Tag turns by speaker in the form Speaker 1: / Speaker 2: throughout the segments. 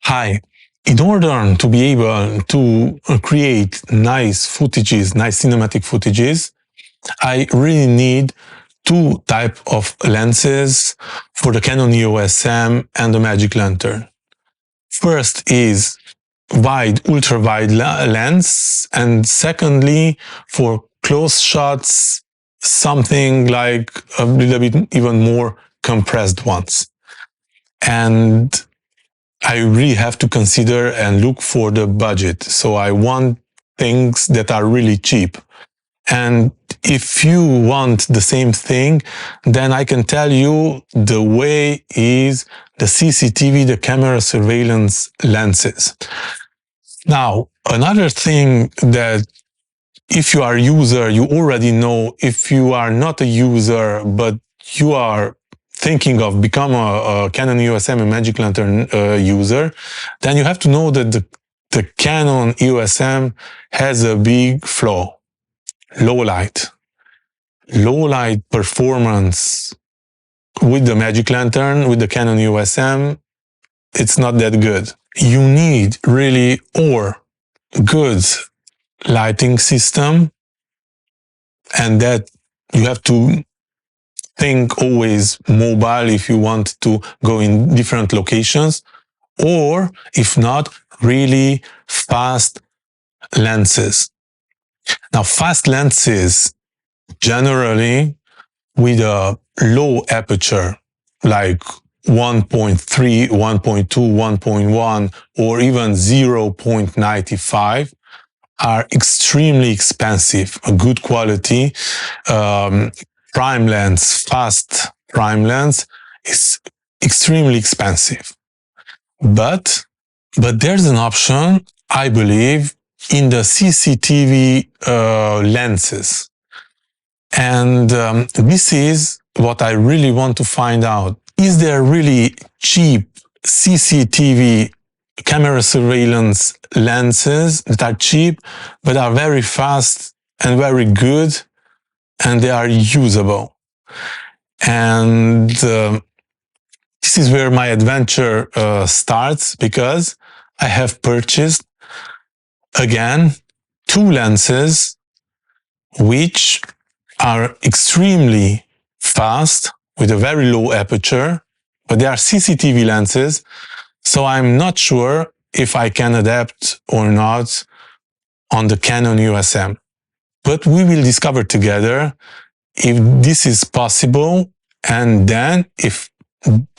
Speaker 1: Hi. In order to be able to create nice footages, nice cinematic footages, I really need two types of lenses for the Canon EOS M and the Magic Lantern. First is wide, ultra-wide lens, and secondly, for close shots, something like a little bit even more compressed ones. And I really have to consider and look for the budget. So I want things that are really cheap. And if you want the same thing, then I can tell you the way is the CCTV, the camera surveillance lenses. Now, another thing that if you are a user, you already know. If you are not a user, but you are thinking of become a Canon EOS M and Magic Lantern user, then you have to know that the Canon EOS M has a big flaw: low light. Low light performance with the Magic Lantern, with the Canon EOS M, it's not that good. You need really or good lighting system, and that you have to think always mobile if you want to go in different locations, or if not, really fast lenses. Now, fast lenses generally with a low aperture like 1.3, 1.2, 1.1 or even 0.95 are extremely expensive. A good quality prime lens, fast prime lens is extremely expensive. But there's an option, I believe, in the CCTV lenses. And this is what I really want to find out. Is there really cheap CCTV camera surveillance lenses that are cheap, but are very fast and very good, and they are usable? And this is where my adventure starts, because I have purchased, again, two lenses which are extremely fast with a very low aperture, but they are CCTV lenses, so I'm not sure if I can adapt or not on the Canon EOS M. But we will discover together if this is possible, and then if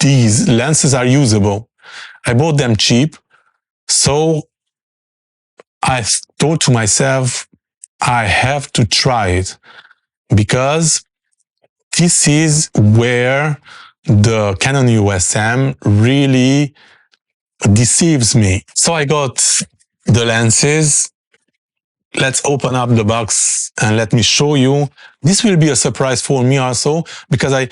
Speaker 1: these lenses are usable. I bought them cheap, so I thought to myself, I have to try it, because this is where the Canon EOS M really deceives me. So I got the lenses. Let's open up the box and let me show you. This will be a surprise for me also, because I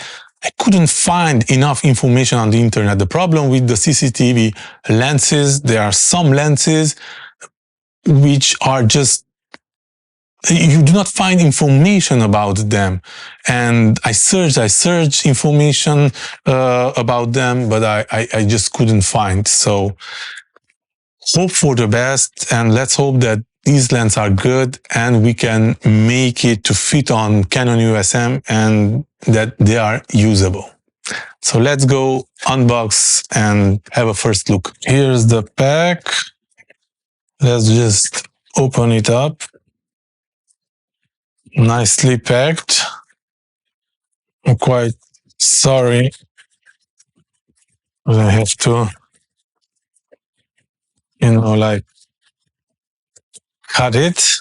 Speaker 1: couldn't find enough information on the internet. The problem with the CCTV lenses, there are some lenses which are just, you do not find information about them. And I searched information about them, but I just couldn't find. So hope for the best, and let's hope that these lenses are good and we can make it to fit on Canon EOS M and that they are usable. So let's go unbox and have a first look. Here's the pack. Let's just open it up. Nicely packed. I'm quite sorry, but I have to, like, cut it.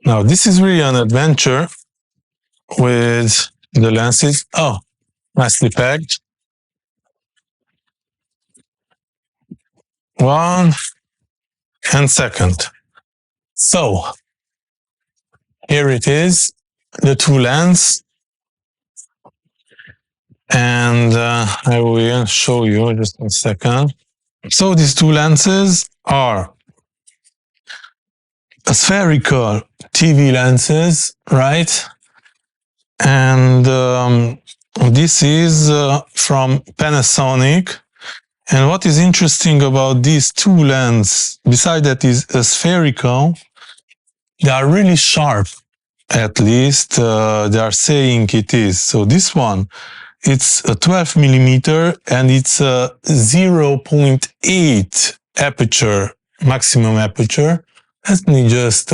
Speaker 1: Now, this is really an adventure with the lenses. Oh, nicely packed. One and second. So, here it is, the two lenses. And I will show you just a second. So these two lenses are spherical TV lenses, right? And This is from Panasonic. And what is interesting about these two lenses, besides that is spherical, they are really sharp. At least they are saying it is. So this one, it's a 12 millimeter and it's a 0.8 aperture, maximum aperture. Let me just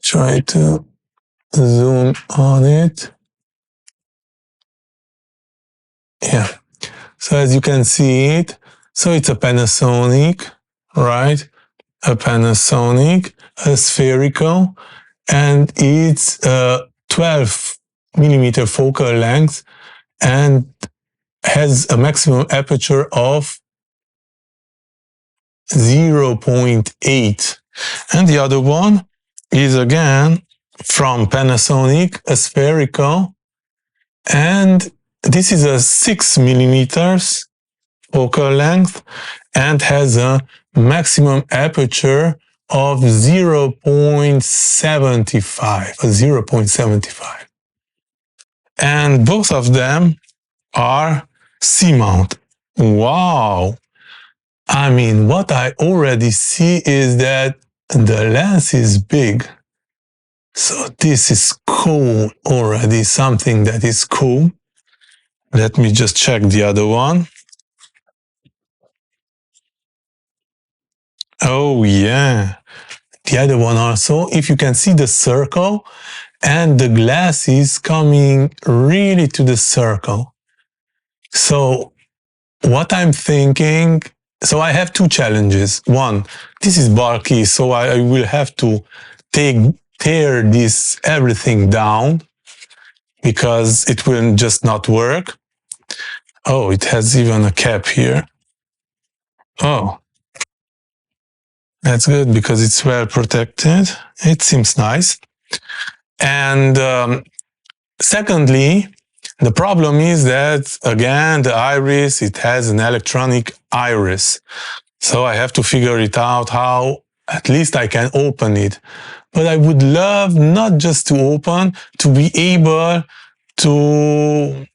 Speaker 1: try to zoom on it. Yeah. So as you can see it, so it's a Panasonic, right? A Panasonic, a spherical, and it's a 12 millimeter focal length and has a maximum aperture of 0.8. And the other one is again from Panasonic, a spherical, and this is a 6 millimeters focal length and has a maximum aperture of 0.75. And both of them are C-mount. Wow! I mean, what I already see is that the lens is big. So this is cool already, something that is cool. Let me just check the other one. Oh yeah, the other one also, if you can see the circle and the glass is coming really to the circle. So what I'm thinking, so I have two challenges. One, this is bulky, so I will have to tear this everything down because it will just not work. Oh, it has even a cap here. Oh, that's good because it's well protected. It seems nice. And secondly, the problem is that, again, the iris, it has an electronic iris. So I have to figure it out how at least I can open it. But I would love not just to open, to be able to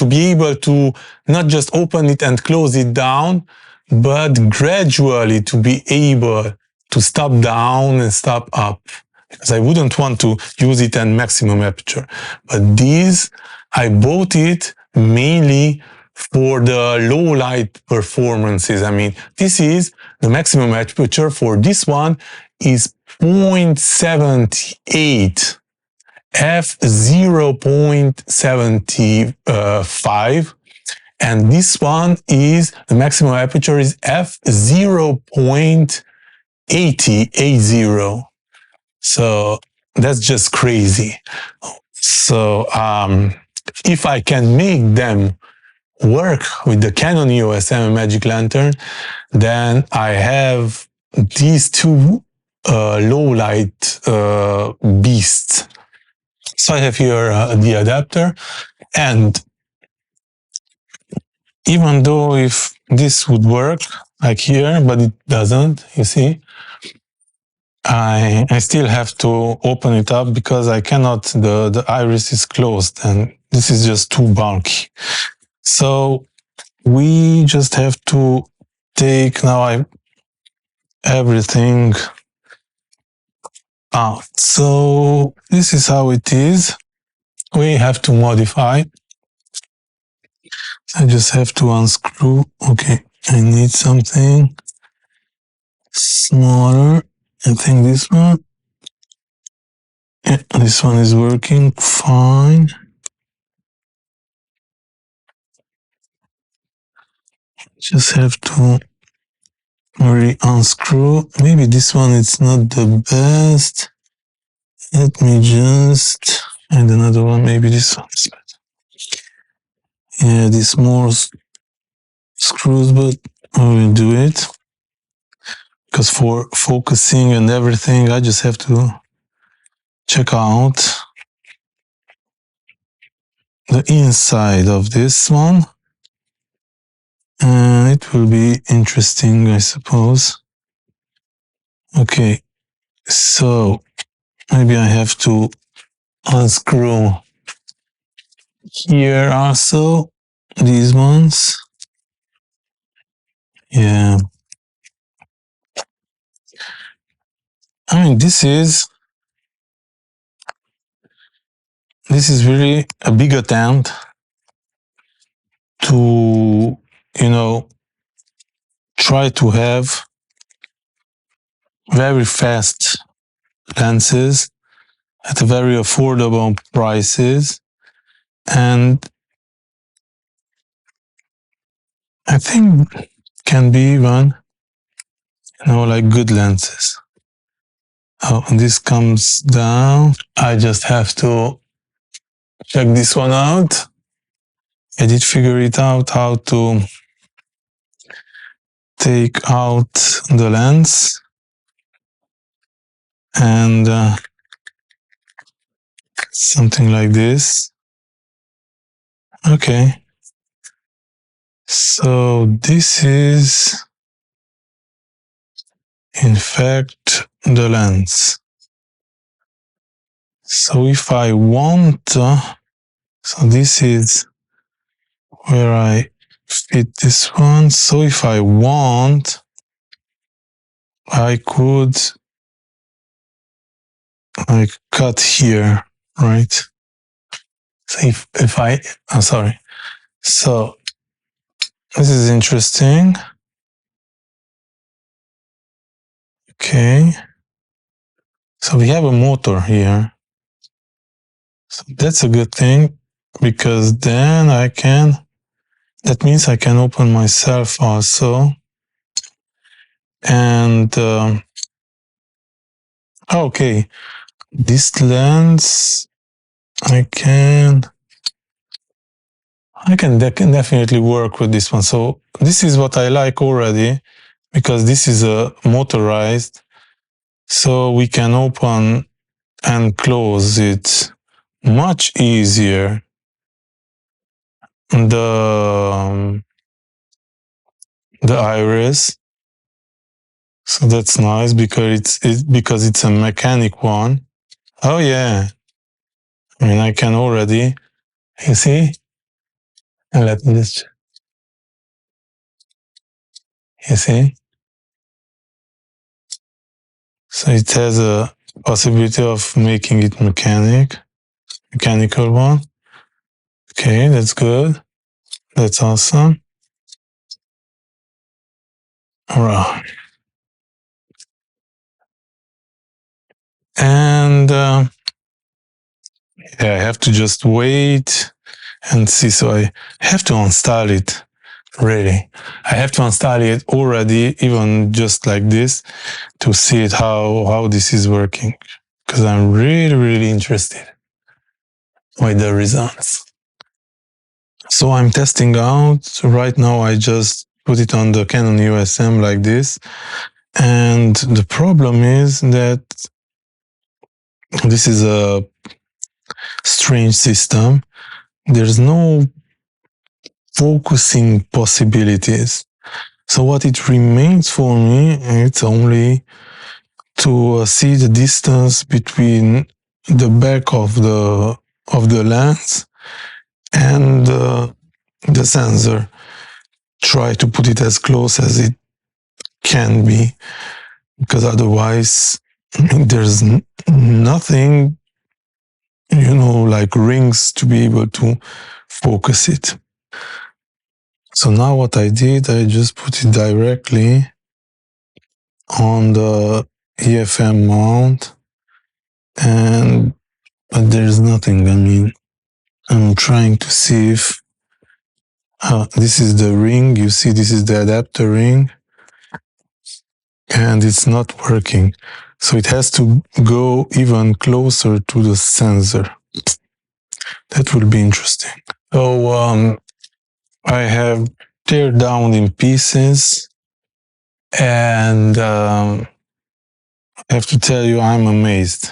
Speaker 1: be able to not just open it and close it down, but gradually to be able to stop down and stop up. Because I wouldn't want to use it at maximum aperture. But these, I bought it mainly for the low light performances. I mean, this is the maximum aperture for this one is 0.78. f0.75, and this one is the maximum aperture is f0.80. So that's just crazy. So if I can make them work with the Canon Eos M magic lantern, then I have these two low light beasts. So I have here the adapter, and even though if this would work like here, but it doesn't, you see, I still have to open it up because I cannot, the iris is closed and this is just too bulky. So we just have to take now everything out. So this is how it is. We have to modify. I just have to unscrew. Okay, I need something smaller. I think this one. Yeah, this one is working fine. Just have to really unscrew. Maybe this one is not the best. Let me just find another one. Maybe this one is better. Yeah, this more screws, but I will do it. Because for focusing and everything, I just have to check out the inside of this one. And it will be interesting, I suppose. Okay, so maybe I have to unscrew here also, these ones. Yeah. I mean, this is really a big attempt to, try to have very fast lenses at very affordable prices. And I think can be even, like good lenses. Oh, and this comes down. I just have to check this one out. I did figure it out how to take out the lens and something like this. Okay. So this is in fact the lens. So if I want, so this is where I fit this one. So if I want, I could like cut here, right? So if I'm sorry. So this is interesting. Okay. So we have a motor here. So that's a good thing because then that means I can open myself also. And okay, this lens I can definitely work with this one. So this is what I like already because this is a motorized, so we can open and close it much easier. The iris, so that's nice because it's a mechanic one. Oh yeah, I mean I can already, you see, and let me just, you see, so it has a possibility of making it mechanical one. Okay, that's good. That's awesome. All right. And yeah, I have to just wait and see. So I have to install it. Really, I have to install it already, even just like this, to see it how this is working. Because I'm really interested with the results. So I'm testing out right now. I just put it on the Canon Eos M like this, and the problem is that this is a strange system. There's no focusing possibilities. So what it remains for me, it's only to see the distance between the back of the lens and the sensor. Try to put it as close as it can be, because otherwise there's nothing, like rings to be able to focus it. So now what I did, I just put it directly on the efm-mount, but there's nothing. I mean, I'm trying to see if this is the ring. You see, this is the adapter ring, and it's not working. So it has to go even closer to the sensor. That will be interesting. So I have teared down in pieces, and I have to tell you, I'm amazed.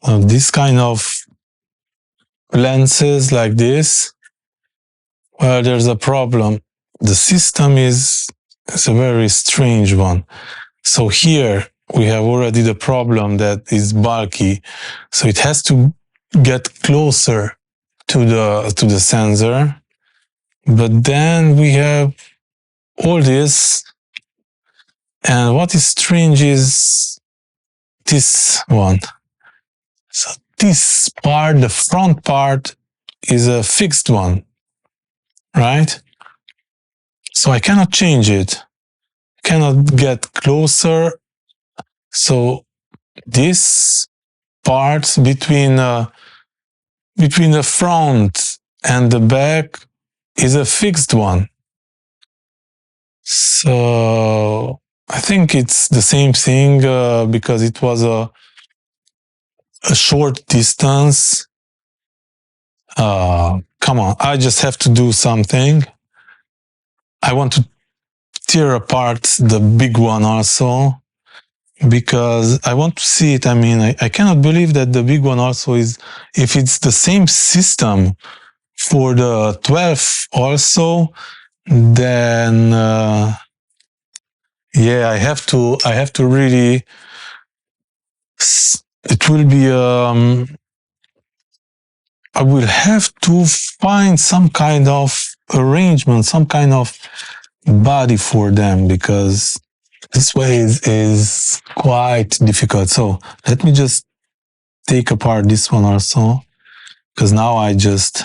Speaker 1: This kind of lenses like this, well, there's a problem. The system is a very strange one. So here we have already the problem that is bulky. So it has to get closer to the sensor, but then we have all this, and what is strange is this one. So this part, the front part, is a fixed one, right? So I cannot change it, cannot get closer. So this part between the front and the back is a fixed one. So I think it's the same thing because it was a short distance. Come on, I just have to do something. I want to tear apart the big one also, because I want to see it. I mean, I cannot believe that the big one also is, if it's the same system for the 12 also, then yeah, I have to really, it will be I will have to find some kind of arrangement, some kind of body for them, because this way is quite difficult. So let me just take apart this one also, because now I just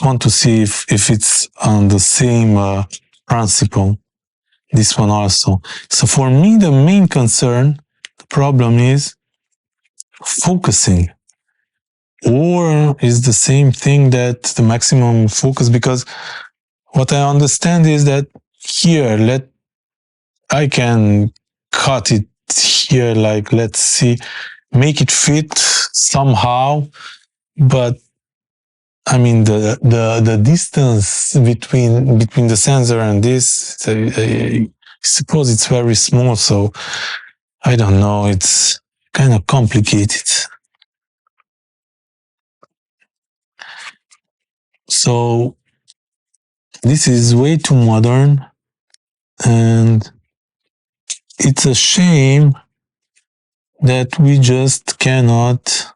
Speaker 1: want to see if it's on the same principle. This one also. So for me, the main concern, the problem is focusing, or is the same thing that the maximum focus, because what I understand is that here, I can cut it here, like, let's see, make it fit somehow, but I mean, the distance between the sensor and this, I suppose it's very small, so I don't know, it's kind of complicated. So this is way too modern, and it's a shame that we just cannot,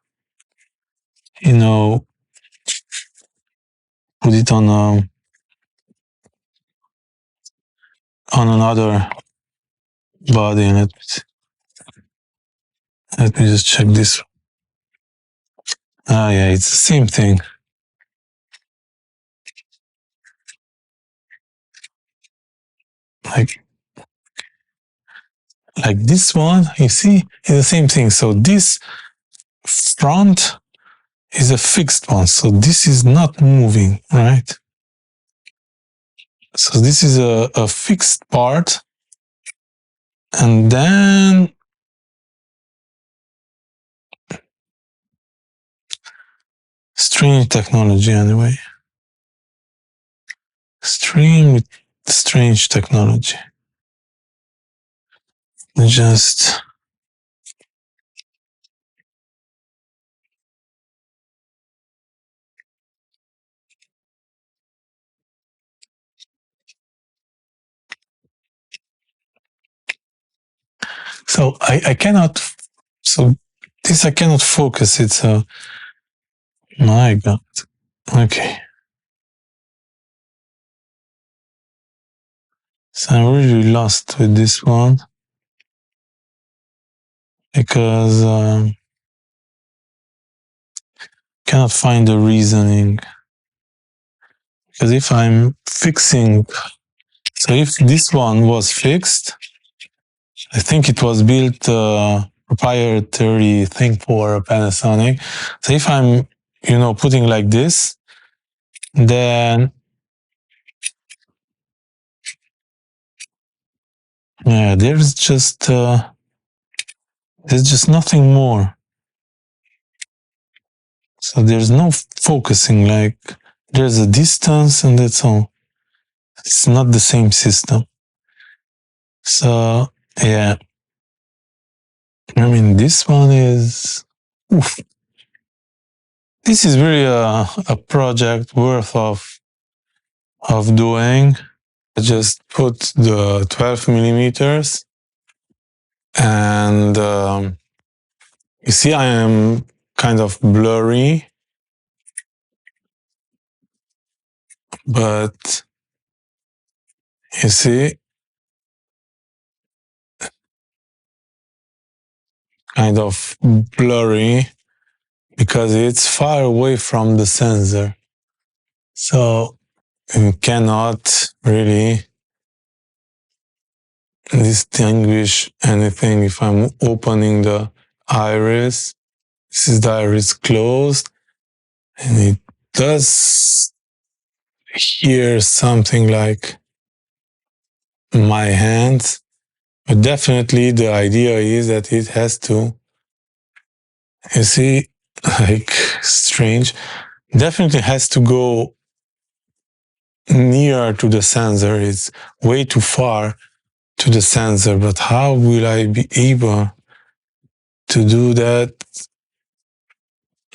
Speaker 1: you know, put it on another body. Let me just check this. Ah, yeah, it's the same thing. Like this one, you see, it's the same thing. So this front is a fixed one, so this is not moving, right? So this is a fixed part, and then strange technology anyway. Extremely strange technology. Just so I cannot, so this I cannot focus it, so my God. Okay. So I'm really lost with this one, because cannot find the reasoning. Because if I'm fixing, so if this one was fixed, I think it was built proprietary thing for Panasonic. So if I'm, putting like this, then yeah, there's just nothing more. So there's no focusing, like there's a distance and that's all. It's not the same system. So yeah, I mean, this one is, oof. This is really a project worth of doing. I just put the 12 millimeters, and you see I am kind of blurry, but you see, kind of blurry because it's far away from the sensor. So you cannot really distinguish anything if I'm opening the iris. This is the iris closed, and it does hear something like my hands, but definitely the idea is that it has to, you see, like strange, definitely has to go near to the sensor. It's way too far to the sensor, but how will I be able to do that?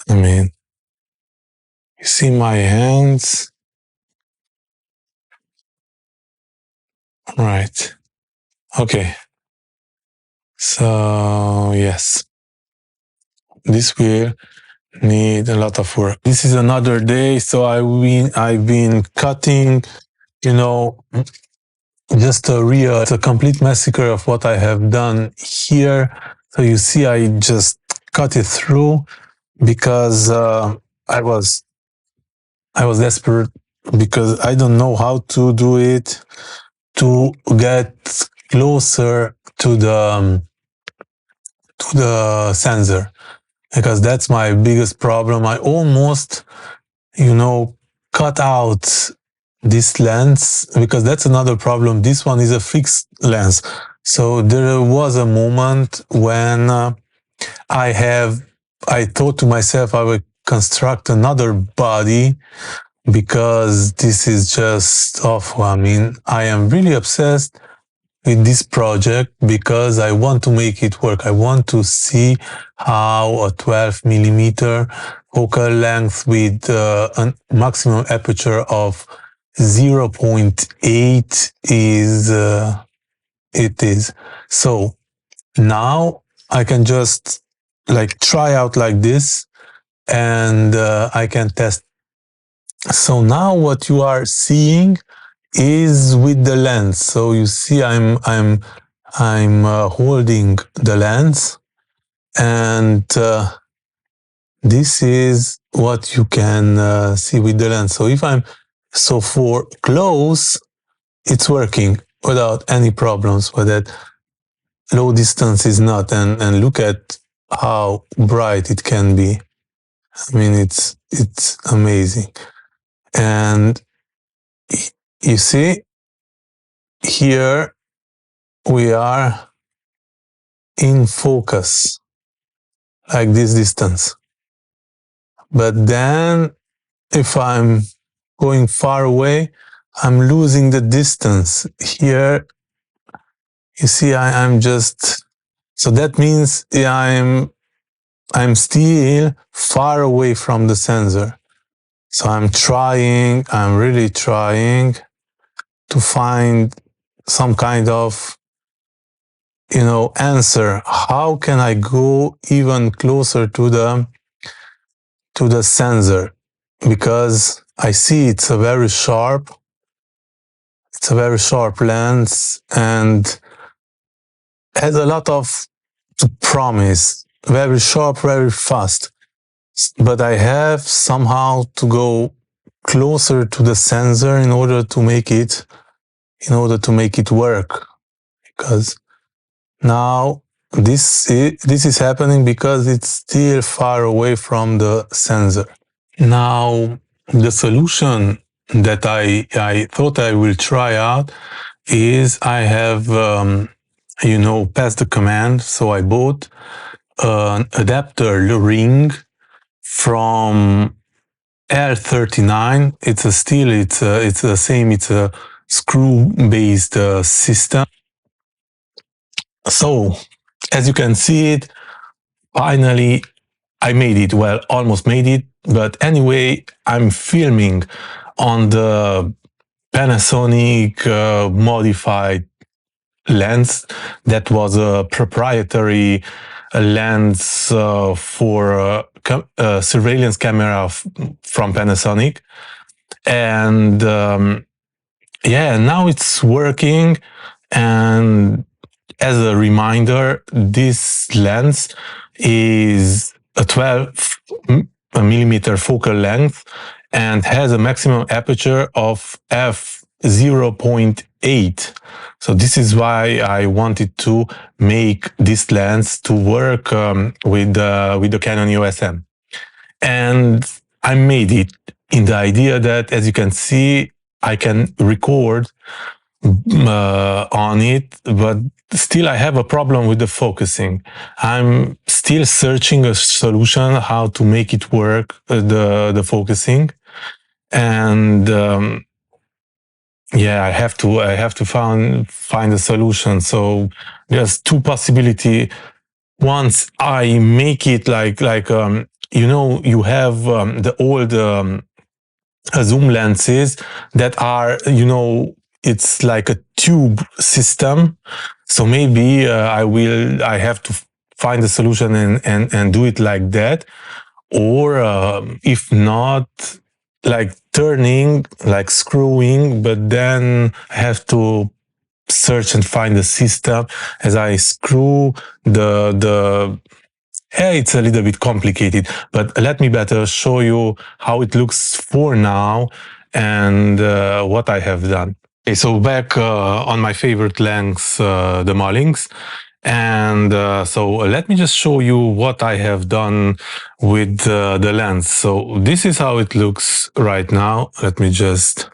Speaker 1: I mean, you see my hands, right? Okay, so yes, this will need a lot of work. This is another day, so I've been cutting, you know, just a complete massacre of what I have done here. So you see, I just cut it through because I was desperate because I don't know how to do it to get closer to the sensor, because that's my biggest problem. I almost, you know, cut out this lens because that's another problem. This one is a fixed lens. So there was a moment when I thought to myself I would construct another body because this is just awful. I mean, I am really obsessed with this project because I want to make it work. I want to see how a 12mm focal length with a maximum aperture of 0.8 is it is. So now I can just like try out like this, and I can test. So now what you are seeing is with the lens. So you see I'm holding the lens, and this is what you can see with the lens. So if so for close, it's working without any problems, but at low distance is not. And look at how bright it can be. I mean, it's amazing. And you see, here we are in focus, like this distance. But then if I'm going far away, I'm losing the distance. Here, you see, I'm just, so that means I'm still far away from the sensor. So I'm really trying to find some kind of, you know, answer. How can I go even closer to the sensor? Because I see it's a very sharp lens and has a lot of promise. Very sharp, very fast. But I have somehow to go closer to the sensor in order to make it work. Because now this is happening because it's still far away from the sensor. Now the solution that I thought I will try out is I have you know, passed the command. So I bought an adapter ring from L39. It's the same. It's a screw-based system. So as you can see it, finally I made it. Well, almost made it. But anyway, I'm filming on the Panasonic modified lens that was a proprietary a lens for a surveillance camera from Panasonic. And yeah, now it's working. And as a reminder, this lens is a 12 millimeter focal length and has a maximum aperture of f0.8. So this is why I wanted to make this lens to work with the Canon EOS M. And I made it in the idea that, as you can see, I can record on it, but still I have a problem with the focusing. I'm still searching a solution how to make it work, the focusing. And yeah, I have to find a solution. So there's two possibility. Once I make it like you know, you have the old zoom lenses that are, you know, it's like a tube system. So maybe I have to find a solution and do it like that. Or if not, like turning, like screwing, but then I have to search and find the system as I screw the yeah, it's a little bit complicated, but let me better show you how it looks for now and what I have done. Okay, so back on my favorite lens, the Mullings. And so let me just show you what I have done with the lens. So this is how it looks right now. Let me just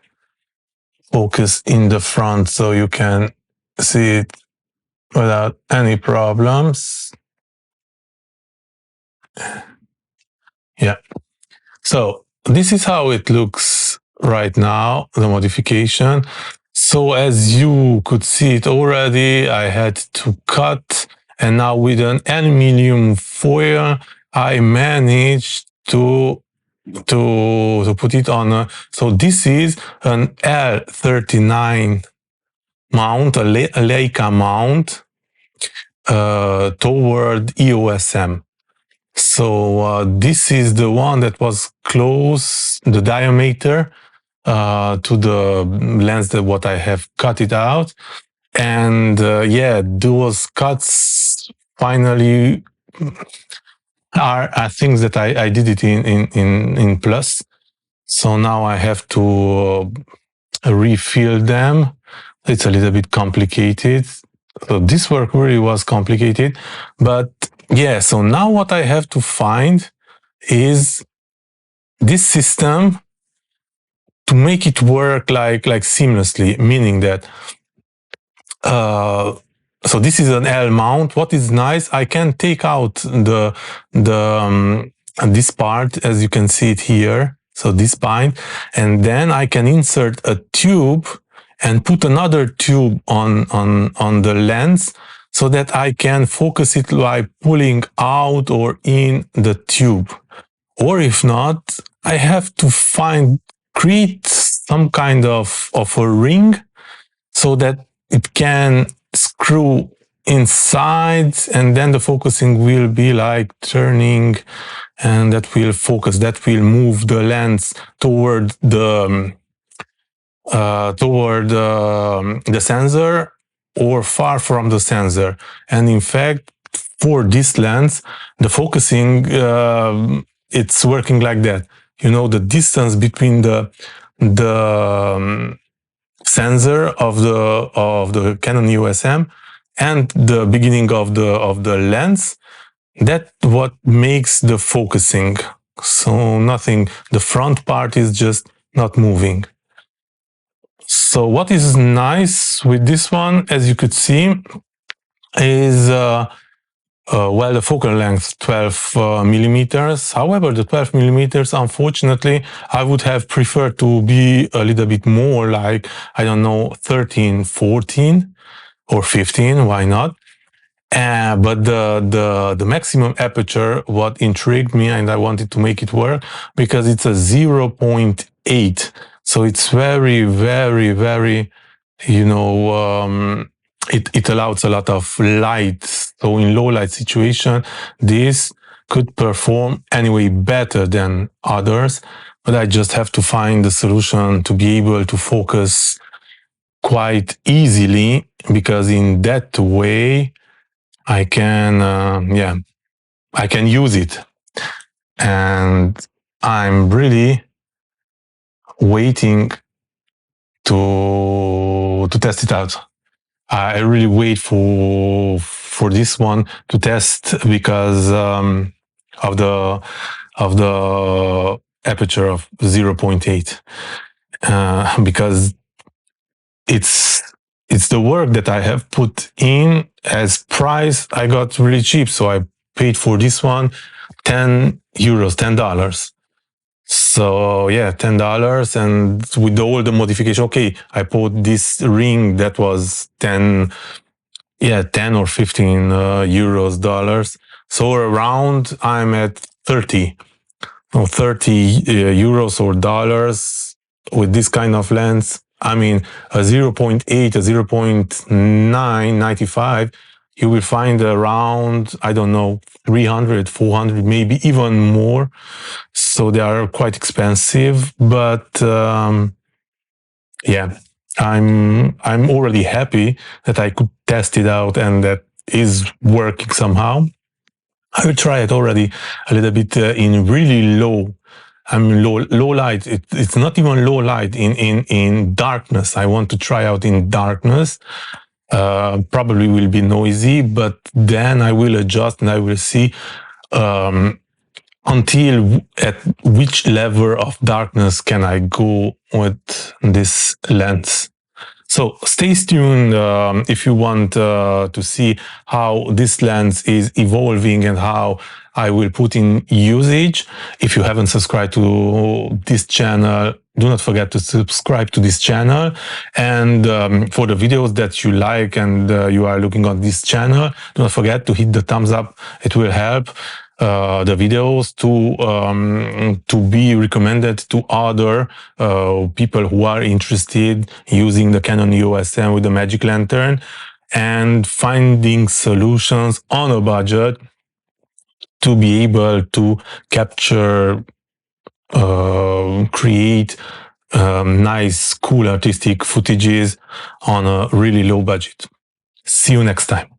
Speaker 1: focus in the front so you can see it without any problems. Yeah. So this is how it looks right now, the modification. So as you could see it already, I had to cut, and now with an aluminium foil, I managed to put it on a, so this is an L39 mount, a Leica mount toward EOS M. So this is the one that was close, the diameter to the lens that what I have cut it out. And yeah, those cuts finally are things that I did it in plus. So now I have to refill them. It's a little bit complicated. So this work really was complicated, but yeah, so now what I have to find is this system to make it work like seamlessly, meaning that so this is an L mount. What is nice, I can take out this part, as you can see it here. So this bind, and then I can insert a tube and put another tube on the lens so that I can focus it by pulling out or in the tube. Or if not, I have to create some kind of a ring so that it can screw inside, and then the focusing will be like turning, and that will focus, that will move the lens toward the sensor or far from the sensor. And in fact, for this lens, the focusing it's working like that. You know, the distance between the sensor of the Canon EOS M and the beginning of the lens, that's what makes the focusing. So nothing, the front part is just not moving. So what is nice with this one, as you could see, is well, the focal length 12 millimeters. However, the 12 millimeters, unfortunately, I would have preferred to be a little bit more, like, I don't know, 13, 14 or 15, why not? But the maximum aperture, what intrigued me, and I wanted to make it work, because it's a 0.8. So it's very, very, very, you know, it allows a lot of light So in low light situation, this could perform anyway better than others, but I just have to find the solution to be able to focus quite easily, because in that way I can, I can use it. And I'm really waiting to test it out. I really wait for this one to test, because of the aperture of 0.8, because it's the work that I have put in. As price, I got really cheap, so I paid for this one €10, $10. So yeah, $10, and with all the modification, okay, I bought this ring that was 10 or 15 euros, dollars. So around I'm at 30 euros or dollars with this kind of lens. I mean, a 0.8, a 0.995, you will find around, I don't know, 300, 400, maybe even more. So they are quite expensive, but yeah, I'm already happy that I could test it out and that is working somehow. I will try it already a little bit in really low light. It's not even low light, in darkness. I want to try out in darkness. Probably will be noisy, but then I will adjust and I will see until at which level of darkness can I go with this lens. So stay tuned if you want to see how this lens is evolving and how I will put in usage. If you haven't subscribed to this channel, do not forget to subscribe to this channel. And for the videos that you like and you are looking on this channel, do not forget to hit the thumbs up. It will help the videos to be recommended to other people who are interested using the Canon EOS M with the magic lantern and finding solutions on a budget to be able to capture, create nice, cool, artistic footages on a really low budget. See you next time.